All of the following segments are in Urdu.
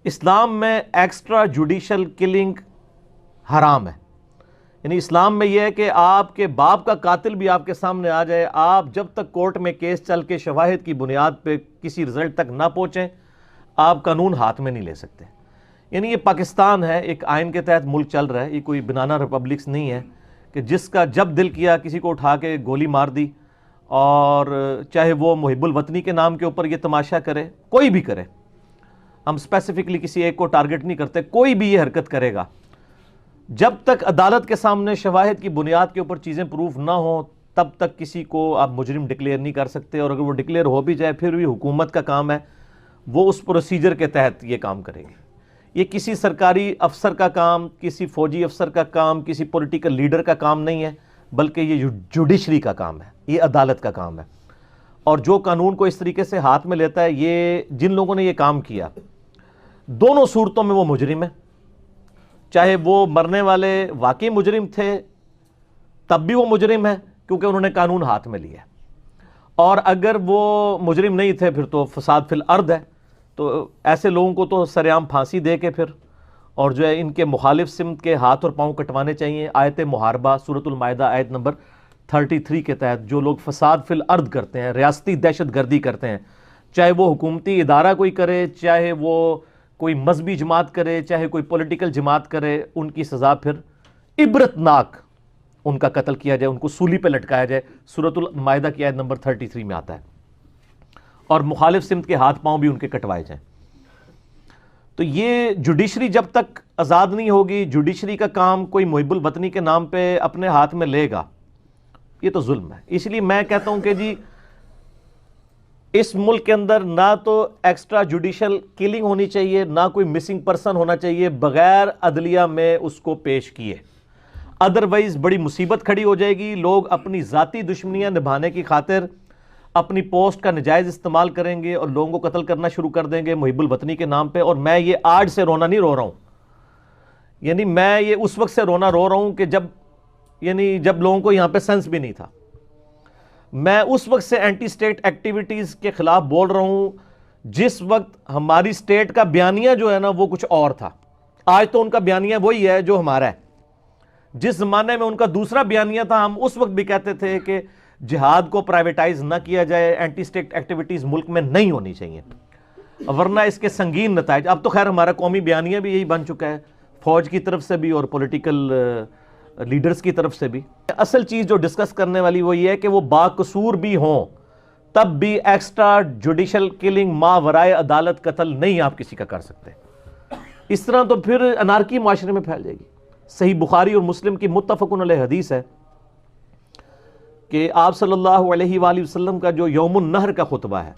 اسلام میں ایکسٹرا جوڈیشل کلنگ حرام ہے. یعنی اسلام میں یہ ہے کہ آپ کے باپ کا قاتل بھی آپ کے سامنے آ جائے، آپ جب تک کورٹ میں کیس چل کے شواہد کی بنیاد پہ کسی رزلٹ تک نہ پہنچیں آپ قانون ہاتھ میں نہیں لے سکتے. یعنی یہ پاکستان ہے، ایک آئین کے تحت ملک چل رہا ہے، یہ کوئی بنانا ریپبلکس نہیں ہے کہ جس کا جب دل کیا کسی کو اٹھا کے گولی مار دی، اور چاہے وہ محب الوطنی کے نام کے اوپر یہ تماشا کرے، کوئی بھی کرے، ہم اسپیسیفکلی کسی ایک کو ٹارگٹ نہیں کرتے، کوئی بھی یہ حرکت کرے گا، جب تک عدالت کے سامنے شواہد کی بنیاد کے اوپر چیزیں پروف نہ ہوں تب تک کسی کو آپ مجرم ڈکلیئر نہیں کر سکتے. اور اگر وہ ڈکلیئر ہو بھی جائے پھر بھی حکومت کا کام ہے، وہ اس پروسیجر کے تحت یہ کام کرے گی. یہ کسی سرکاری افسر کا کام، کسی فوجی افسر کا کام، کسی پولیٹیکل لیڈر کا کام نہیں ہے، بلکہ یہ جوڈیشری کا کام ہے، یہ عدالت کا کام ہے. اور جو قانون کو اس طریقے سے ہاتھ میں لیتا ہے، یہ جن لوگوں نے یہ کام کیا دونوں صورتوں میں وہ مجرم ہے. چاہے وہ مرنے والے واقعی مجرم تھے تب بھی وہ مجرم ہے کیونکہ انہوں نے قانون ہاتھ میں لیا، اور اگر وہ مجرم نہیں تھے پھر تو فساد فی الارض ہے. تو ایسے لوگوں کو تو سرعام پھانسی دے کے پھر اور جو ہے ان کے مخالف سمت کے ہاتھ اور پاؤں کٹوانے چاہیے. آیت محاربہ سورۃ المائدہ آیت نمبر 33 کے تحت جو لوگ فساد فی الارض کرتے ہیں، ریاستی دہشت گردی کرتے ہیں، چاہے وہ حکومتی ادارہ کوئی کرے، چاہے وہ کوئی مذہبی جماعت کرے، چاہے کوئی پولیٹیکل جماعت کرے، ان کی سزا پھر عبرتناک، ان کا قتل کیا جائے، ان کو سولی پہ لٹکایا جائے. سورۃ المائدہ کی آیت نمبر 33 میں آتا ہے. اور مخالف سمت کے ہاتھ پاؤں بھی ان کے کٹوائے جائیں. تو یہ جوڈیشری جب تک آزاد نہیں ہوگی، جوڈیشری کا کام کوئی محب الوطنی کے نام پہ اپنے ہاتھ میں لے گا، یہ تو ظلم ہے. اس لیے میں کہتا ہوں کہ جی اس ملک کے اندر نہ تو ایکسٹرا جوڈیشل کلنگ ہونی چاہیے، نہ کوئی مسنگ پرسن ہونا چاہیے بغیر عدلیہ میں اس کو پیش کیے. ادروائز بڑی مصیبت کھڑی ہو جائے گی. لوگ اپنی ذاتی دشمنیاں نبھانے کی خاطر اپنی پوسٹ کا نجائز استعمال کریں گے اور لوگوں کو قتل کرنا شروع کر دیں گے محب الوطنی کے نام پہ. اور میں یہ آج سے رونا نہیں رو رہا ہوں، یعنی میں یہ اس وقت سے رونا رو رہا ہوں کہ جب لوگوں کو یہاں پہ سینس بھی نہیں تھا. میں اس وقت سے اینٹی سٹیٹ ایکٹیویٹیز کے خلاف بول رہا ہوں جس وقت ہماری سٹیٹ کا بیانیہ جو ہے نا وہ کچھ اور تھا. آج تو ان کا بیانیہ وہی ہے جو ہمارا ہے. جس زمانے میں ان کا دوسرا بیانیہ تھا ہم اس وقت بھی کہتے تھے کہ جہاد کو پرائیویٹائز نہ کیا جائے، اینٹی سٹیٹ ایکٹیویٹیز ملک میں نہیں ہونی چاہیے ورنہ اس کے سنگین نتائج. اب تو خیر ہمارا قومی بیانیہ بھی یہی بن چکا ہے، فوج کی طرف سے بھی اور پولیٹیکل لیڈرز کی طرف سے بھی. اصل چیز جو ڈسکس کرنے والی وہ یہ ہے کہ وہ باقصور بھی ہوں تب بھی ایکسٹرا جوڈیشل کلنگ ماورائے عدالت قتل نہیں آپ کسی کا کر سکتے. اس طرح تو پھر انارکی معاشرے میں پھیل جائے گی. صحیح بخاری اور مسلم کی متفقن علیہ حدیث ہے کہ آپ صلی اللہ علیہ وآلہ وسلم کا جو یوم النحر کا خطبہ ہے،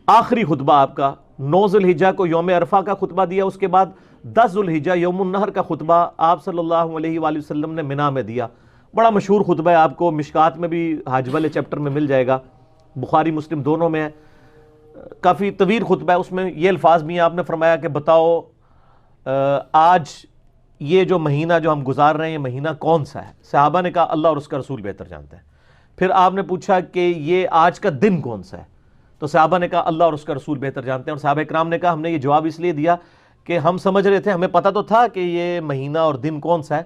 آخری خطبہ آپ کا 9 ذی الحجہ کو یوم عرفہ کا خطبہ دیا، اس کے بعد 10 ذی الحجہ یوم النحر کا خطبہ آپ صلی اللہ علیہ وآلہ وسلم نے منی میں دیا. بڑا مشہور خطبہ ہے، آپ کو مشکات میں بھی حج والے چیپٹر میں مل جائے گا، بخاری مسلم دونوں میں ہے. کافی طویل خطبہ ہے، اس میں یہ الفاظ بھی ہیں. آپ نے فرمایا کہ بتاؤ آج یہ جو مہینہ جو ہم گزار رہے ہیں یہ مہینہ کون سا ہے؟ صحابہ نے کہا اللہ اور اس کا رسول بہتر جانتے ہیں. پھر آپ نے پوچھا کہ یہ آج کا دن کون سا ہے؟ تو صحابہ نے کہا اللہ اور اس کا رسول بہتر جانتے ہیں. اور صحابہ اکرام نے کہا ہم نے یہ جواب اس لیے دیا کہ ہم سمجھ رہے تھے، ہمیں پتہ تو تھا کہ یہ مہینہ اور دن کون سا ہے،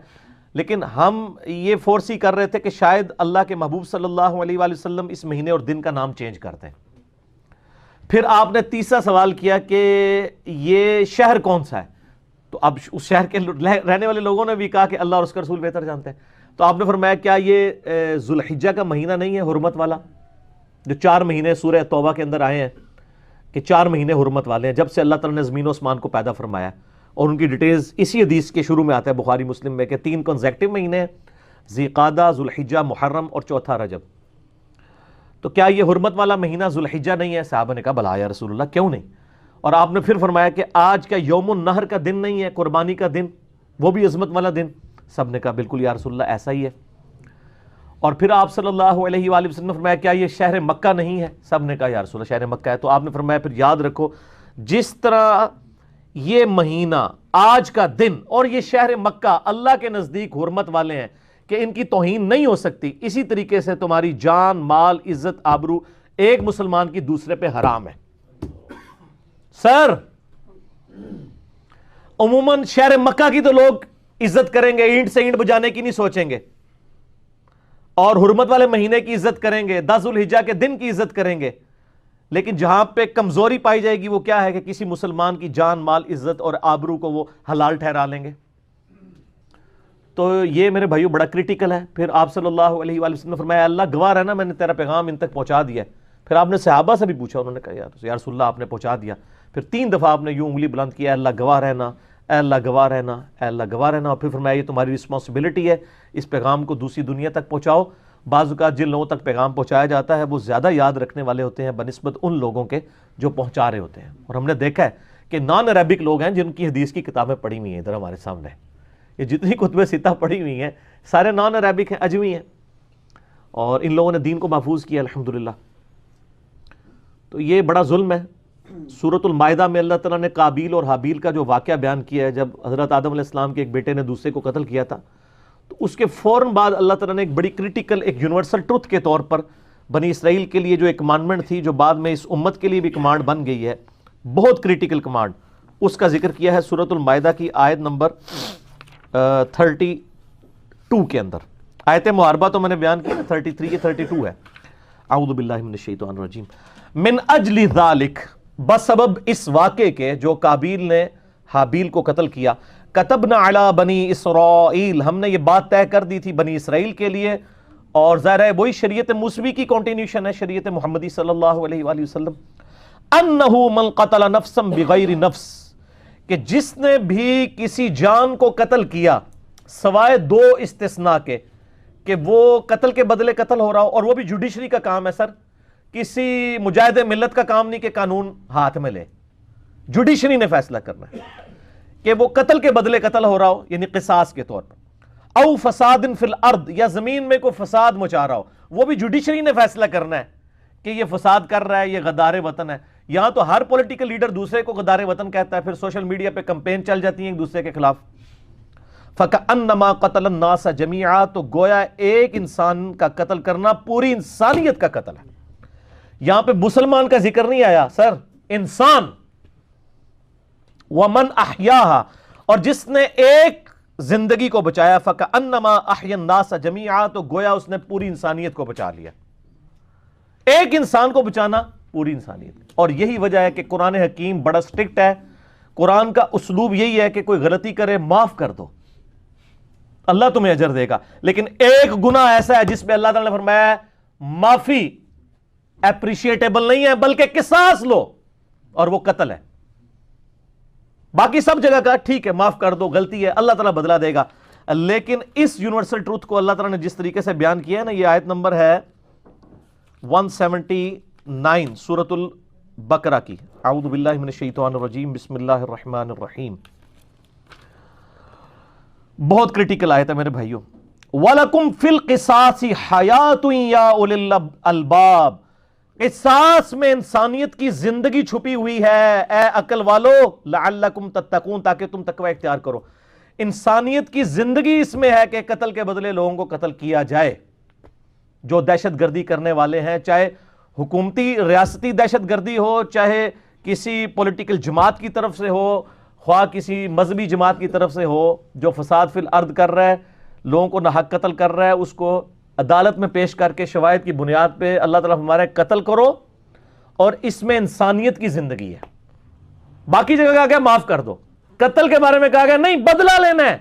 لیکن ہم یہ فورسی کر رہے تھے کہ شاید اللہ کے محبوب صلی اللہ علیہ وآلہ وسلم اس مہینے اور دن کا نام چینج کرتے ہیں. پھر آپ نے تیسرا سوال کیا کہ یہ شہر کون سا ہے؟ تو اب اس شہر کے رہنے والے لوگوں نے بھی کہا کہ اللہ اور اس کا رسول بہتر جانتے ہیں. تو آپ نے فرمایا کیا یہ ذو الحجہ کا مہینہ نہیں ہے حرمت والا، جو 4 مہینے سورہ توبہ کے اندر آئے ہیں کہ 4 مہینے حرمت والے ہیں جب سے اللہ تعالیٰ نے زمین و اسمان کو پیدا فرمایا. اور ان کی ڈیٹیلز اسی حدیث کے شروع میں آتا ہے بخاری مسلم میں کہ 3 کنزیکٹیو مہینے ہیں، ذی قعدہ، ذو الحجہ، محرم اور چوتھا رجب. تو کیا یہ حرمت والا مہینہ ذو الحجہ نہیں ہے؟ صحابہ نے کہا بلا یا رسول اللہ کیوں نہیں. اور آپ نے پھر فرمایا کہ آج کا یوم النحر کا دن نہیں ہے، قربانی کا دن، وہ بھی عظمت والا دن؟ سب نے کہا بالکل یا رسول اللہ ایسا ہی ہے. اور پھر آپ صلی اللہ علیہ وآلہ وسلم نے فرمایا کیا یہ شہر مکہ نہیں ہے؟ سب نے کہا یا رسول اللہ شہر مکہ ہے. تو آپ نے فرمایا پھر یاد رکھو جس طرح یہ مہینہ، آج کا دن اور یہ شہر مکہ اللہ کے نزدیک حرمت والے ہیں کہ ان کی توہین نہیں ہو سکتی، اسی طریقے سے تمہاری جان، مال، عزت، آبرو ایک مسلمان کی دوسرے پہ حرام ہے. سر عموماً شہر مکہ کی تو لوگ عزت کریں گے، اینٹ سے اینٹ بجانے کی نہیں سوچیں گے، اور حرمت والے مہینے کی عزت کریں گے، 10 ذوالحجہ کے دن کی عزت کریں گے، لیکن جہاں پہ کمزوری پائی جائے گی وہ کیا ہے کہ کسی مسلمان کی جان مال عزت اور آبرو کو وہ حلال ٹھہرا لیں گے. تو یہ میرے بھائیو بڑا کریٹیکل ہے. پھر آپ صلی اللہ علیہ وآلہ وسلم نے فرمایا اللہ گواہ رہنا میں نے تیرا پیغام ان تک پہنچا دیا ہے. پھر آپ نے صحابہ سے بھی پوچھا، انہوں نے کہا یا رسول اللہ آپ نے پہنچا دیا. پھر 3 دفعہ آپ نے یوں انگلی بلند کیا، اللہ گواہ رہنا، اے اللہ گواہ رہنا، اے اللہ گواہ رہنا. اور پھر فرمایا یہ تمہاری رسپانسبلٹی ہے، اس پیغام کو دوسری دنیا تک پہنچاؤ. بعض اوقات جن لوگوں تک پیغام پہنچایا جاتا ہے وہ زیادہ یاد رکھنے والے ہوتے ہیں بنسبت ان لوگوں کے جو پہنچا رہے ہوتے ہیں. اور ہم نے دیکھا ہے کہ نان عربک لوگ ہیں جن کی حدیث کی کتابیں پڑھی ہوئی ہیں ادھر ہمارے سامنے، یہ جتنی کتب ستہ پڑھی ہوئی ہیں سارے نان عربک ہیں، اجمی ہیں، اور ان لوگوں نے دین کو محفوظ کیا الحمدللہ. تو یہ بڑا ظلم ہے. سورۃ المائدہ میں اللہ تعالیٰ نے قابیل اور حابیل کا جو واقعہ بیان کیا ہے، جب حضرت آدم علیہ السلام کے ایک بیٹے نے دوسرے کو قتل کیا تھا، تو اس کے فوراً بعد اللہ تعالیٰ نے ایک بڑی کریٹیکل، ایک یونیورسل ٹروتھ کے طور پر بنی اسرائیل کے لیے جو ایک کمانڈمنٹ تھی، جو بعد میں اس امت کے لیے بھی کمانڈ بن گئی ہے، بہت کریٹیکل کمانڈ، اس کا ذکر کیا ہے سورۃ المائدہ کی آیت نمبر 32 کے اندر. آیت محاربہ تو میں نے بیان کی 33 یہ 32 ہے. اعوذ باللہ من الشیطان الرجیم. من اجل ذالک، بسبب اس واقعے کے جو قابیل نے حابیل کو قتل کیا، کتبنا علی بنی اسرائیل، ہم نے یہ بات طے کر دی تھی بنی اسرائیل کے لیے. اور ظاہر ہے وہی شریعت موسوی کی کنٹینیوشن ہے، شریعت محمدی صلی اللہ علیہ وآلہ وسلم. انہ من قتل نفسا بغیر نفس، کہ جس نے بھی کسی جان کو قتل کیا سوائے 2 استثناء کے، کہ وہ قتل کے بدلے قتل ہو رہا ہو، اور وہ بھی جوڈیشری کا کام ہے سر، کسی مجاہد ملت کا کام نہیں کہ قانون ہاتھ میں لے، جوڈیشری نے فیصلہ کرنا ہے کہ وہ قتل کے بدلے قتل ہو رہا ہو، یعنی قصاص کے طور پر، او فساد فی الارض، یا زمین میں کوئی فساد مچا رہا ہو، وہ بھی جوڈیشری نے فیصلہ کرنا ہے کہ یہ فساد کر رہا ہے، یہ غدار وطن ہے. یہاں تو ہر پولیٹیکل لیڈر دوسرے کو غدار وطن کہتا ہے، پھر سوشل میڈیا پہ کمپین چل جاتی ہیں ایک دوسرے کے خلاف. فَكَأَنَّمَا قَتَلَ النَّاسَ جَمِيعًا، تو گویا ایک انسان کا قتل کرنا پوری انسانیت کا قتل ہے. یہاں پہ مسلمان کا ذکر نہیں آیا سر، انسان. وَمَنْ أَحْيَاهَا، اور جس نے ایک زندگی کو بچایا، فَكَأَنَّمَا أَحْيَا النَّاسَ جَمِيعًا، تو گویا اس نے پوری انسانیت کو بچا لیا. ایک انسان کو بچانا پوری انسانیت. اور یہی وجہ ہے کہ قرآن حکیم بڑا سٹرکٹ ہے. قرآن کا اسلوب یہی ہے کہ کوئی غلطی کرے معاف کر دو، اللہ تمہیں اجر دے گا. لیکن ایک گناہ ایسا ہے جس پہ اللہ تعالیٰ نے فرمایا معافی اپریشیٹیبل نہیں ہے، بلکہ قصاص لو، اور وہ قتل ہے. باقی سب جگہ کا ٹھیک ہے معاف کر دو، غلطی ہے، اللہ تعالیٰ بدلہ دے گا. لیکن اس یونیورسل ٹروتھ کو اللہ تعالیٰ نے جس طریقے سے بیان کیا ہے نا، یہ آیت نمبر ہے 179 سورۃ البقرہ کی. اعوذ باللہ من الشیطان الرجیم، بسم اللہ الرحمن الرحیم. بہت کریٹیکل آیت ہے میرے بھائیوں. وَلَكُمْ فِي الْقِصَاصِ حَيَاةٌ يَا أُولِي الْأَلْبَابِ، قصاص میں انسانیت کی زندگی چھپی ہوئی ہے اے عقل والو، لعلکم تتقون، تاکہ تم تقوی اختیار کرو. انسانیت کی زندگی اس میں ہے کہ قتل کے بدلے لوگوں کو قتل کیا جائے. جو دہشت گردی کرنے والے ہیں، چاہے حکومتی ریاستی دہشت گردی ہو، چاہے کسی پولیٹیکل جماعت کی طرف سے ہو، خواہ کسی مذہبی جماعت کی طرف سے ہو، جو فساد فی الارض کر رہا ہے، لوگوں کو ناحق قتل کر رہا ہے، اس کو عدالت میں پیش کر کے شواہد کی بنیاد پہ اللہ تعالیٰ ہمارے قتل کرو، اور اس میں انسانیت کی زندگی ہے. باقی جگہ کہا گیا معاف کر دو، قتل کے بارے میں کہا گیا نہیں بدلہ لینا ہے.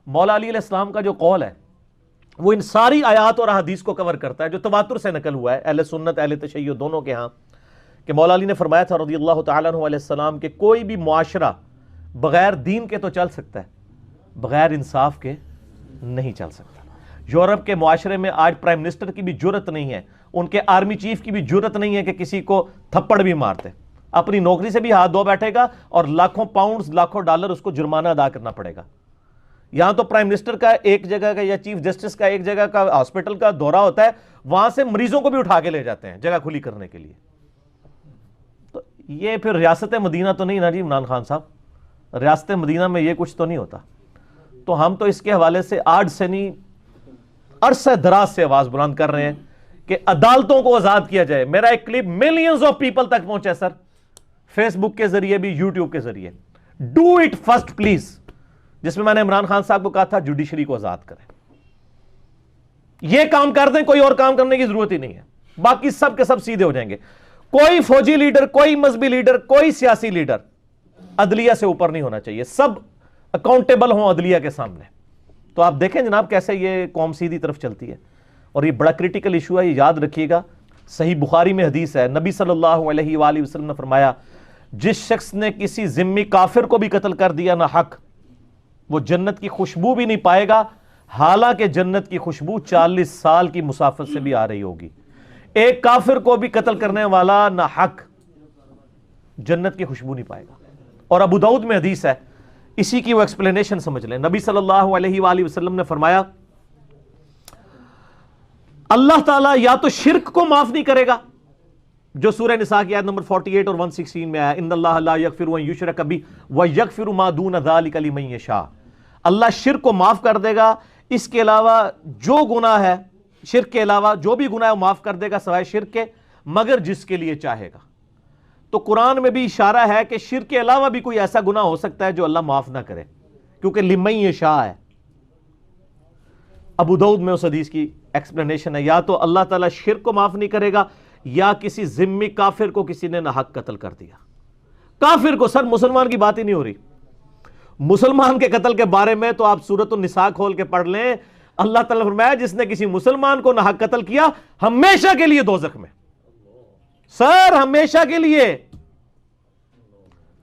مولا علی علیہ السلام کا جو قول ہے وہ ان ساری آیات اور احادیث کو کور کرتا ہے جو تواتر سے نقل ہوا ہے اہل سنت اہل تشیع دونوں کے ہاں، کہ مولا علی نے فرمایا تھا رضی اللہ تعالیٰ عنہ علیہ السلام کہ کوئی بھی معاشرہ بغیر دین کے تو چل سکتا ہے، بغیر انصاف کے نہیں چل سکتا. یورپ کے معاشرے میں آج پرائم منسٹر کی بھی جرت نہیں ہے، ان کے آرمی چیف کی بھی جرت نہیں ہے کہ کسی کو تھپڑ بھی مارتے. اپنی نوکری سے بھی ہاتھ دھو بیٹھے گا اور لاکھوں پاؤنڈز لاکھوں ڈالر اس کو جرمانہ ادا کرنا پڑے گا. یہاں تو پرائم منسٹر کا ایک جگہ کا یا چیف جسٹس کا ایک جگہ کا ہاسپٹل کا دورہ ہوتا ہے، وہاں سے مریضوں کو بھی اٹھا کے لے جاتے ہیں جگہ کھلی کرنے کے لیے. تو یہ پھر ریاست مدینہ تو نہیں نا جی عمران خان صاحب، ریاست مدینہ میں یہ کچھ تو نہیں ہوتا. تو ہم تو اس کے حوالے سے آج سے نہیں عرصہ دراز سے آواز بلند کر رہے ہیں کہ عدالتوں کو آزاد کیا جائے. میرا ایک کلپ ملینز آف پیپل تک پہنچا سر، فیس بک کے ذریعے بھی، یوٹیوب کے ذریعے. ڈو اٹ فرسٹ پلیز، جس میں نے عمران خان صاحب کو کہا تھا جوڈیشری کو آزاد کریں، یہ کام کر دیں، کوئی اور کام کرنے کی ضرورت ہی نہیں ہے، باقی سب کے سب سیدھے ہو جائیں گے۔ کوئی فوجی لیڈر، کوئی مذہبی لیڈر، کوئی سیاسی لیڈر عدلیہ سے اوپر نہیں ہونا چاہیے، سب اکاؤنٹیبل ہوں عدلیہ کے سامنے۔ تو آپ دیکھیں جناب کیسے یہ قوم سیدھی طرف چلتی ہے، اور یہ بڑا کریٹیکل ایشو ہے، یہ یاد رکھیے گا۔ صحیح بخاری میں حدیث ہے، نبی صلی اللہ علیہ وآلہ وسلم نے فرمایا جس شخص نے کسی ذمی کافر کو بھی قتل کر دیا نہ حق، وہ جنت کی خوشبو بھی نہیں پائے گا، حالانکہ جنت کی خوشبو 40 سال کی مسافت سے بھی آ رہی ہوگی۔ ایک کافر کو بھی قتل کرنے والا نہ حق جنت کی خوشبو نہیں پائے گا۔ اور ابو داؤد میں حدیث ہے، اسی کی وہ ایکسپلینیشن سمجھ لیں۔ نبی صلی اللہ علیہ وآلہ وسلم نے فرمایا اللہ تعالیٰ یا تو شرک کو معاف نہیں کرے گا، جو سورہ نساء کی آیت نمبر 48 اور 116 میں آیا، ان اللہ لا یغفر ان یشرک بہ ویغفر ما دون ذلک لمن یشاء، اللہ شرک کو معاف کر دے گا، اس کے علاوہ جو گناہ ہے، شرک کے علاوہ جو بھی گناہ ہے وہ معاف کر دے گا سوائے شرک کے، مگر جس کے لیے چاہے گا۔ تو قرآن میں بھی اشارہ ہے کہ شرک کے علاوہ بھی کوئی ایسا گناہ ہو سکتا ہے جو اللہ معاف نہ کرے، کیونکہ لمن یشاء ہے۔ ابو داؤد میں اس حدیث کی ایکسپلینیشن ہے، یا تو اللہ تعالیٰ شرک کو معاف نہیں کرے گا، یا کسی ذمی کافر کو کسی نے نہ حق قتل کر دیا۔ کافر کو، سر مسلمان کی بات ہی نہیں ہو رہی، مسلمان کے قتل کے بارے میں تو آپ سورۃ النساء کھول کے پڑھ لیں، اللہ تعالیٰ نے فرمایا جس نے کسی مسلمان کو نہ حق قتل کیا ہمیشہ کے لیے دوزخ میں، سر ہمیشہ کے لیے۔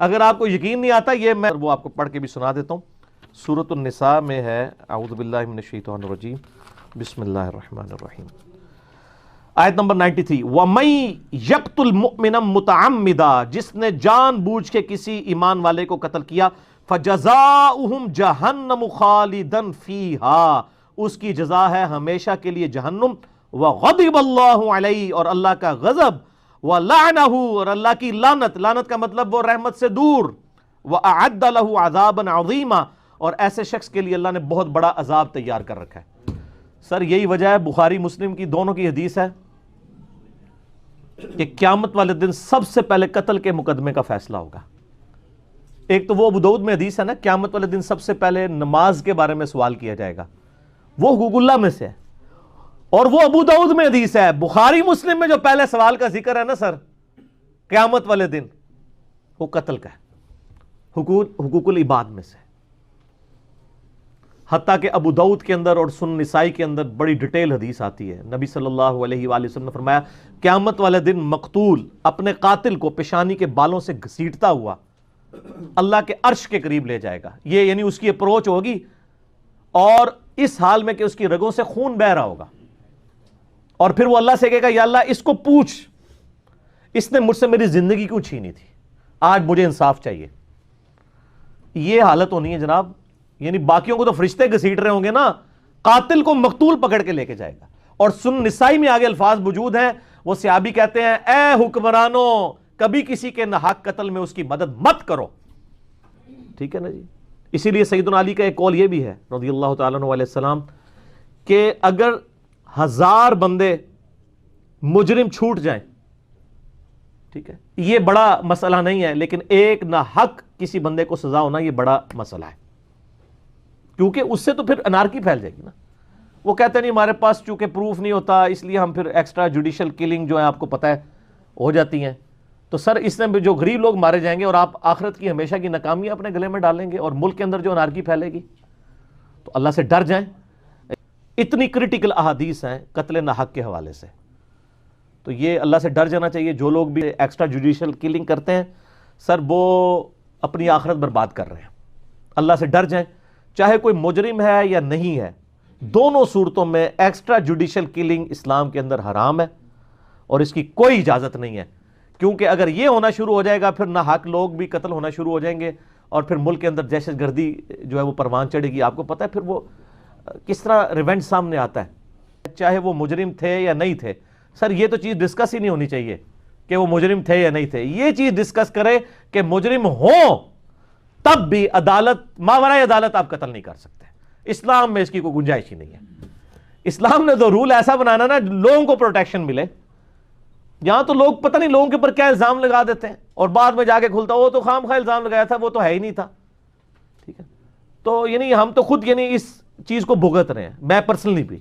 اگر آپ کو یقین نہیں آتا یہ میں وہ آپ کو پڑھ کے بھی سنا دیتا ہوں، سورۃ النساء میں ہے، اعوذ باللہ من الشیطان الرجیم، بسم اللہ الرحمن الرحیم، آیت نمبر 93، وَمَن يَقْتُلْ مُؤْمِنًا مُتَعَمِّدًا، جس نے جان بوجھ کے کسی ایمان والے کو قتل کیا، فَجَزَاؤُهُمْ جَهَنَّمُ خَالِدًا فِيهَا، اس کی جزا ہے ہمیشہ کے لیے جہنم، وَغَضِبَ اللَّهُ عَلَيْهِ، اور اللہ کا غضب، وَلَعْنَهُ، اور اللہ کی لعنت، لعنت کا مطلب وہ رحمت سے دور، وَأَعَدَّ لَهُ عَذَابًا عَظِيمًا، اور ایسے شخص کے لیے اللہ نے بہت بڑا عذاب تیار کر رکھا ہے۔ سر یہی وجہ ہے بخاری مسلم کی دونوں کی حدیث ہے کہ قیامت والے دن سب سے پہلے قتل کے مقدمے کا فیصلہ ہوگا۔ ایک تو وہ ابو داؤد میں حدیث ہے نا، قیامت والے دن سب سے پہلے نماز کے بارے میں سوال کیا جائے گا، وہ حقوق اللہ میں سے ہے، اور وہ ابو داؤد میں حدیث ہے۔ بخاری مسلم میں جو پہلے سوال کا ذکر ہے نا سر قیامت والے دن، وہ قتل کا ہے، حقوق العباد میں سے، حتیٰ کہ ابو داؤد کے اندر اور سنن نسائی کے اندر بڑی ڈیٹیل حدیث آتی ہے۔ نبی صلی اللہ علیہ وآلہ وسلم نے فرمایا قیامت والے دن مقتول اپنے قاتل کو پیشانی کے بالوں سے گھسیٹتا ہوا اللہ کے عرش کے قریب لے جائے گا، یہ یعنی اس کی اپروچ ہوگی، اور اس حال میں کہ اس کی رگوں سے خون بہ رہا ہوگا، اور پھر وہ اللہ سے کہے گا یا اللہ اس کو پوچھ، اس نے مجھ سے میری زندگی کیوں چھینی تھی، آج مجھے انصاف چاہیے۔ یہ حالت ہونی ہے جناب، یعنی باقیوں کو تو فرشتے گھسیٹ رہے ہوں گے نا، قاتل کو مقتول پکڑ کے لے کے جائے گا۔ اور سنن نسائی میں آگے الفاظ موجود ہیں، وہ صحابی کہتے ہیں اے حکمرانوں کبھی کسی کے ناحق قتل میں اس کی مدد مت کرو، ٹھیک ہے نا جی۔ اسی لیے سیدنا علی کا ایک قول یہ بھی ہے رضی اللہ تعالیٰ عنہ علیہ السلام کہ اگر 1000 بندے مجرم چھوٹ جائیں، ٹھیک ہے، یہ بڑا مسئلہ نہیں ہے، لیکن ایک ناحق کسی بندے کو سزا ہونا یہ بڑا مسئلہ ہے، کیونکہ اس سے تو پھر انارکی پھیل جائے گی نا۔ وہ کہتے نہیں ہمارے پاس چونکہ پروف نہیں ہوتا اس لیے ہم پھر ایکسٹرا جوڈیشل کلنگ جو ہے آپ کو پتہ ہے ہو جاتی ہیں، تو سر اس میں جو غریب لوگ مارے جائیں گے اور آپ آخرت کی ہمیشہ کی ناکامی اپنے گلے میں ڈالیں گے، اور ملک کے اندر جو انارکی پھیلے گی، تو اللہ سے ڈر جائیں۔ اتنی کریٹیکل احادیث ہیں قتل ناحق کے حوالے سے، تو یہ اللہ سے ڈر جانا چاہیے۔ جو لوگ بھی ایکسٹرا جوڈیشل کلنگ کرتے ہیں سر وہ اپنی آخرت برباد کر رہے ہیں، اللہ سے ڈر جائیں، چاہے کوئی مجرم ہے یا نہیں ہے، دونوں صورتوں میں ایکسٹرا جوڈیشل کلنگ اسلام کے اندر حرام ہے، اور اس کی کوئی اجازت نہیں ہے، کیونکہ اگر یہ ہونا شروع ہو جائے گا پھر ناحق لوگ بھی قتل ہونا شروع ہو جائیں گے، اور پھر ملک کے اندر دہشت گردی جو ہے وہ پروان چڑھے گی۔ آپ کو پتہ ہے پھر وہ کس طرح ریونج سامنے آتا ہے، چاہے وہ مجرم تھے یا نہیں تھے۔ سر یہ تو چیز ڈسکس ہی نہیں ہونی چاہیے کہ وہ مجرم تھے یا نہیں تھے، یہ چیز ڈسکس کرے کہ مجرم ہوں تب بھی عدالت، ماورائے عدالت آپ قتل نہیں کر سکتے، اسلام میں اس کی کوئی گنجائش ہی نہیں ہے۔ اسلام نے تو رول ایسا بنانا نا لوگوں کو پروٹیکشن ملے، یہاں تو لوگ پتہ نہیں لوگوں کے اوپر کیا الزام لگا دیتے ہیں اور بعد میں جا کے کھلتا وہ تو خام خواہ الزام لگایا تھا، وہ تو ہے ہی نہیں تھا. ٹھیک ہے، تو یعنی ہم تو خود یعنی اس چیز کو بھگت رہے ہیں. میں پرسنلی بھی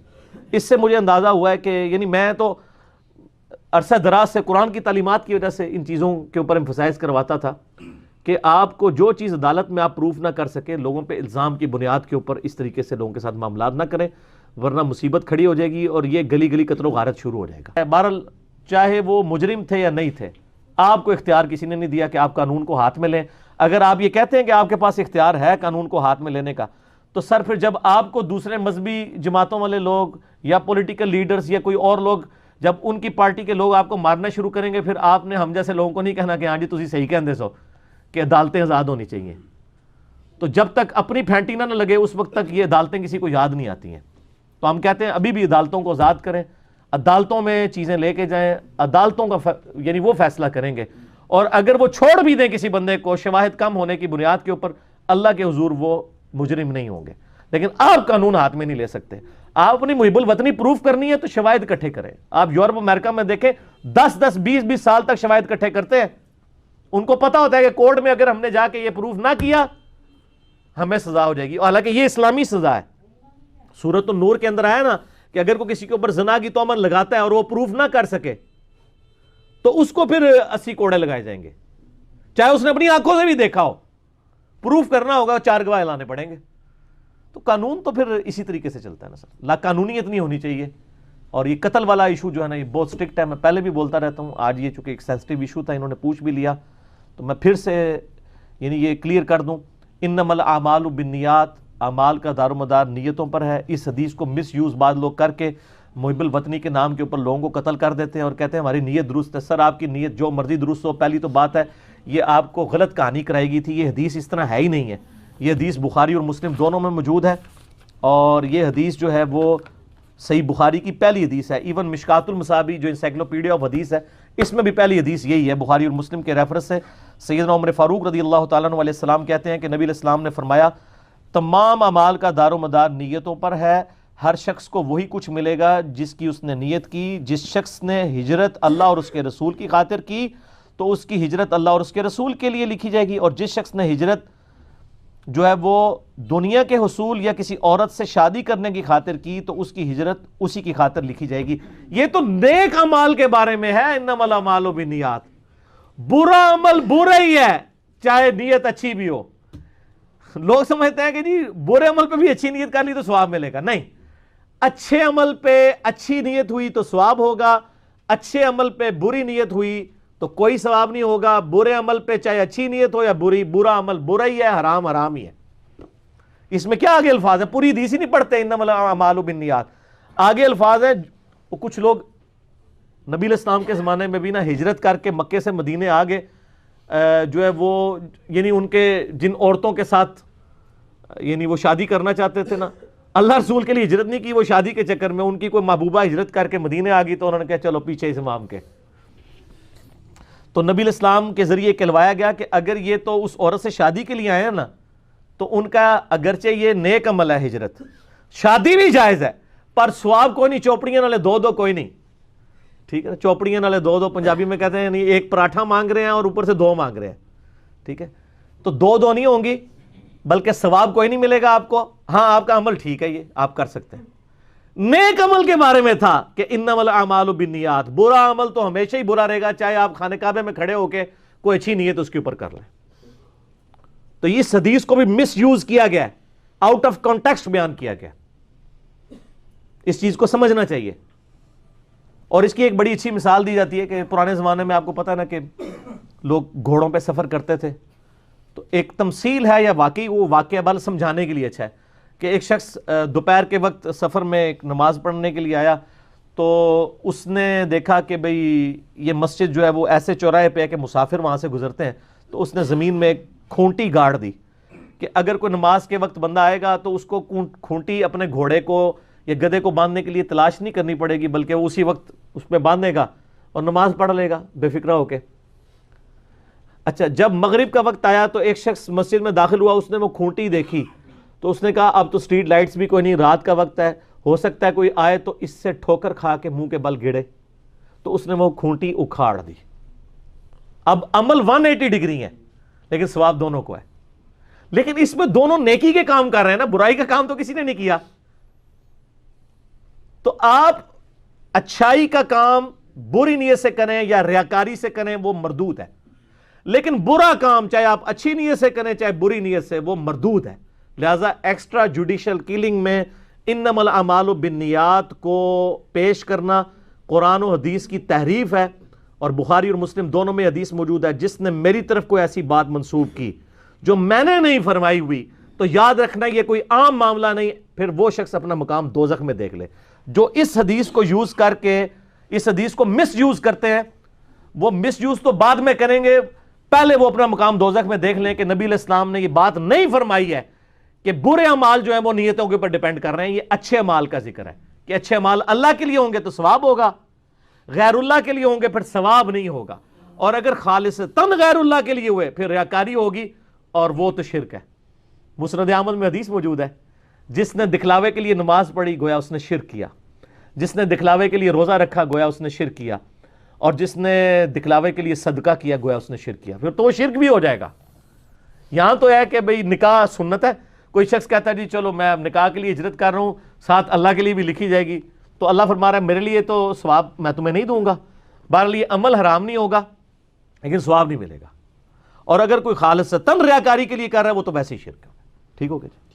اس سے مجھے اندازہ ہوا ہے کہ یعنی میں تو عرصہ دراز سے قرآن کی تعلیمات کی وجہ سے ان چیزوں کے اوپر ایمفسائز کرواتا تھا کہ آپ کو جو چیز عدالت میں آپ پروف نہ کر سکیں، لوگوں پہ الزام کی بنیاد کے اوپر اس طریقے سے لوگوں کے ساتھ معاملات نہ کریں، ورنہ مصیبت کھڑی ہو جائے گی اور یہ گلی گلی قتل و غارت شروع ہو جائے گا. بہرحال چاہے وہ مجرم تھے یا نہیں تھے، آپ کو اختیار کسی نے نہیں دیا کہ آپ قانون کو ہاتھ میں لیں. اگر آپ یہ کہتے ہیں کہ آپ کے پاس اختیار ہے قانون کو ہاتھ میں لینے کا، تو سر پھر جب آپ کو دوسرے مذہبی جماعتوں والے لوگ یا پولیٹیکل لیڈرز یا کوئی اور لوگ، جب ان کی پارٹی کے لوگ آپ کو مارنا شروع کریں گے، پھر آپ نے ہم جیسے لوگوں کو نہیں کہنا کہ ہاں جی تسی صحیح کہندے سو کہ عدالتیں آزاد ہونی چاہیے. تو جب تک اپنی پھینٹی نہ لگے اس وقت تک یہ عدالتیں کسی کو یاد نہیں آتی ہیں. تو ہم کہتے ہیں ابھی بھی عدالتوں کو آزاد کریں، عدالتوں میں چیزیں لے کے جائیں، عدالتوں کا یعنی وہ فیصلہ کریں گے. اور اگر وہ چھوڑ بھی دیں کسی بندے کو شواہد کم ہونے کی بنیاد کے اوپر، اللہ کے حضور وہ مجرم نہیں ہوں گے. لیکن آپ قانون ہاتھ میں نہیں لے سکتے. آپ اپنی محب الوطنی پروف کرنی ہے تو شواہد اکٹھے کریں. آپ یورپ امریکہ میں دیکھیں 10 20 سال تک شواہد اکٹھے کرتے ہیں. ان کو پتا ہوتا ہے کہ کورٹ میں اگر ہم نے جا کے یہ پروف نہ کیا ہمیں سزا ہو جائے گی. اور حالانکہ یہ اسلامی سزا ہے. سورۃ النور کے اندر آیا نا کہ اگر کوئی کسی کے اوپر زنا کی تہمت لگاتا ہے اور وہ پروف نہ کر سکے تو اس کو پھر 80 کوڑے لگائے جائیں گے، چاہے اس نے اپنی آنکھوں سے بھی دیکھا ہو. پروف کرنا ہوگا، 4 گواہ لانے پڑیں گے. تو قانون تو پھر اسی طریقے سے چلتا ہے نا سر. لا قانونیت نہیں ہونی چاہیے. اور یہ قتل والا ایشو جو ہے نا یہ بہت سٹرکٹ ہے. میں پہلے بھی بولتا رہتا ہوں، آج یہ چونکہ ایک سینسٹیو ایشو تھا انہوں نے پوچھ بھی لیا تو میں پھر سے یعنی یہ کلیئر کر دوں، انما الاعمال بالنیات، اعمال کا دار و مدار نیتوں پر ہے. اس حدیث کو مس یوز بعض لوگ کر کے محب الوطنی کے نام کے اوپر لوگوں کو قتل کر دیتے ہیں اور کہتے ہیں ہماری نیت درست ہے. سر آپ کی نیت جو مرضی درست ہو، پہلی تو بات ہے یہ آپ کو غلط کہانی کرائی گئی تھی. یہ حدیث اس طرح ہے ہی نہیں ہے. یہ حدیث بخاری اور مسلم دونوں میں موجود ہے اور یہ حدیث جو ہے وہ صحیح بخاری کی پہلی حدیث ہے. ایون مشکات المصابیح جو انسائکلوپیڈیا آف حدیث ہے اس میں بھی پہلی حدیث یہی ہے بخاری اور مسلم کے ریفرنس سے. سیدنا عمر فاروق رضی اللہ تعالیٰ عنہ علیہ السلام کہتے ہیں کہ نبی علیہ السلام نے فرمایا تمام اعمال کا دار و مدار نیتوں پر ہے. ہر شخص کو وہی کچھ ملے گا جس کی اس نے نیت کی. جس شخص نے ہجرت اللہ اور اس کے رسول کی خاطر کی تو اس کی ہجرت اللہ اور اس کے رسول کے لیے لکھی جائے گی. اور جس شخص نے ہجرت جو ہے وہ دنیا کے حصول یا کسی عورت سے شادی کرنے کی خاطر کی تو اس کی ہجرت اسی کی خاطر لکھی جائے گی. یہ تو نیک اعمال کے بارے میں ہے. انما الاعمال بالنیات. برا عمل برا ہی ہے چاہے نیت اچھی بھی ہو. لوگ سمجھتے ہیں کہ جی برے عمل پہ بھی اچھی نیت کر لی تو ثواب ملے گا. نہیں، اچھے عمل پہ اچھی نیت ہوئی تو ثواب ہوگا، اچھے عمل پہ بری نیت ہوئی تو کوئی ثواب نہیں ہوگا. برے عمل پہ چاہے اچھی نیت ہو یا بری، برا عمل برا ہی ہے، حرام حرام ہی ہے. اس میں کیا آگے الفاظ ہیں؟ پوری حدیث ہی نہیں پڑھتے انما الاعمال بالنیات. آگے الفاظ ہیں. کچھ لوگ نبی علیہ السلام کے زمانے میں بھی نا ہجرت کر کے مکے سے مدینے آگے جو ہے وہ یعنی ان کے جن عورتوں کے ساتھ یعنی وہ شادی کرنا چاہتے تھے نا، اللہ رسول کے لیے ہجرت نہیں کی، وہ شادی کے چکر میں ان کی کوئی محبوبہ ہجرت کر کے مدینے آ گئی تو انہوں نے کہا چلو پیچھے اس امام کے. تو نبی علیہ السلام کے ذریعے کہلوایا گیا کہ اگر یہ تو اس عورت سے شادی کے لیے آئے ہیں نا تو ان کا اگرچہ یہ نیک عمل ہے ہجرت، شادی بھی جائز ہے پر ثواب کوئی نہیں. چوپڑیاں نالے دو کوئی نہیں. ٹھیک ہے نا، چوپڑیاں نالے دو پنجابی میں کہتے ہیں نہیں ایک پراٹھا مانگ رہے ہیں اور اوپر سے 2 مانگ رہے ہیں. ٹھیک ہے، تو 2 نہیں ہوں گی بلکہ ثواب کوئی نہیں ملے گا آپ کو. ہاں آپ کا عمل ٹھیک ہے، یہ آپ کر سکتے ہیں. نیک عمل کے بارے میں تھا کہ انما الاعمال بالنیات. برا عمل تو ہمیشہ ہی برا رہے گا چاہے آپ خانہ کعبے میں کھڑے ہو کے کوئی اچھی نیت اس کے اوپر کر لیں. تو اس حدیث کو بھی مس یوز کیا گیا ہے، آؤٹ آف کانٹیکسٹ بیان کیا گیا. اس چیز کو سمجھنا چاہیے. اور اس کی ایک بڑی اچھی مثال دی جاتی ہے کہ پرانے زمانے میں آپ کو پتہ ہے نا کہ لوگ گھوڑوں پہ سفر کرتے تھے. تو ایک تمثیل ہے یا واقعی وہ واقعہ بل سمجھانے کے لیے اچھا ہے کہ ایک شخص دوپہر کے وقت سفر میں ایک نماز پڑھنے کے لیے آیا تو اس نے دیکھا کہ بھئی یہ مسجد جو ہے وہ ایسے چوراہے پہ ہے کہ مسافر وہاں سے گزرتے ہیں. تو اس نے زمین میں ایک کھونٹی گاڑ دی کہ اگر کوئی نماز کے وقت بندہ آئے گا تو اس کو کھونٹی اپنے گھوڑے کو یا گدھے کو باندھنے کے لیے تلاش نہیں کرنی پڑے گی بلکہ وہ اسی وقت اس پہ باندھے گا اور نماز پڑھ لے گا بے فکرہ ہو کے. اچھا، جب مغرب کا وقت آیا تو ایک شخص مسجد میں داخل ہوا، اس نے وہ کھونٹی دیکھی تو اس نے کہا اب تو اسٹریٹ لائٹس بھی کوئی نہیں، رات کا وقت ہے، ہو سکتا ہے کوئی آئے تو اس سے ٹھوکر کھا کے منہ کے بل گڑے. تو اس نے وہ کھونٹی اکھاڑ دی. اب عمل 180 ڈگری ہے لیکن ثواب دونوں کو ہے. لیکن اس میں دونوں نیکی کے کام کر رہے ہیں نا, برائی کا کام تو کسی نے نہیں کیا. تو آپ اچھائی کا کام بری نیت سے کریں یا ریاکاری سے کریں وہ مردود ہے, لیکن برا کام چاہے آپ اچھی نیت سے کریں چاہے بری نیت سے وہ مردود ہے. لہذا ایکسٹرا جوڈیشل کلنگ میں انما الاعمال بالنیات کو پیش کرنا قرآن و حدیث کی تحریف ہے, اور بخاری اور مسلم دونوں میں حدیث موجود ہے. جس نے میری طرف کوئی ایسی بات منسوب کی جو میں نے نہیں فرمائی ہوئی تو یاد رکھنا یہ کوئی عام معاملہ نہیں, پھر وہ شخص اپنا مقام دوزخ میں دیکھ لے. جو اس حدیث کو یوز کر کے اس حدیث کو مس یوز کرتے ہیں وہ مس یوز تو بعد میں کریں گے, پہلے وہ اپنا مقام دوزخ میں دیکھ لیں کہ نبی علیہ السلام نے یہ بات نہیں فرمائی ہے کہ برے اعمال جو ہیں وہ نیتوں کے اوپر ڈیپینڈ کر رہے ہیں. یہ اچھے اعمال کا ذکر ہے کہ اچھے اعمال اللہ کے لیے ہوں گے تو ثواب ہوگا, غیر اللہ کے لیے ہوں گے پھر ثواب نہیں ہوگا, اور اگر خالصتاً غیر اللہ کے لیے ہوئے پھر ریاکاری ہوگی اور وہ تو شرک ہے. مسند احمد میں حدیث موجود ہے, جس نے دکھلاوے کے لیے نماز پڑھی گویا اس نے شرک کیا, جس نے دکھلاوے کے لیے روزہ رکھا گویا اس نے شرک کیا, اور جس نے دکھلاوے کے لیے صدقہ کیا گویا اس نے شرک کیا. پھر تو وہ شرک بھی ہو جائے گا. یہاں تو ہے کہ بھئی نکاح سنت ہے, کوئی شخص کہتا ہے جی چلو میں نکاح کے لیے ہجرت کر رہا ہوں, ساتھ اللہ کے لیے بھی لکھی جائے گی, تو اللہ فرما رہا ہے میرے لیے تو ثواب میں تمہیں نہیں دوں گا. بہرحال یہ عمل حرام نہیں ہوگا لیکن ثواب نہیں ملے گا. اور اگر کوئی خالصتاً ریاکاری کے لیے کر رہا ہے وہ تو ویسے ہی شرک ہے. ٹھیک ہو گیا جی.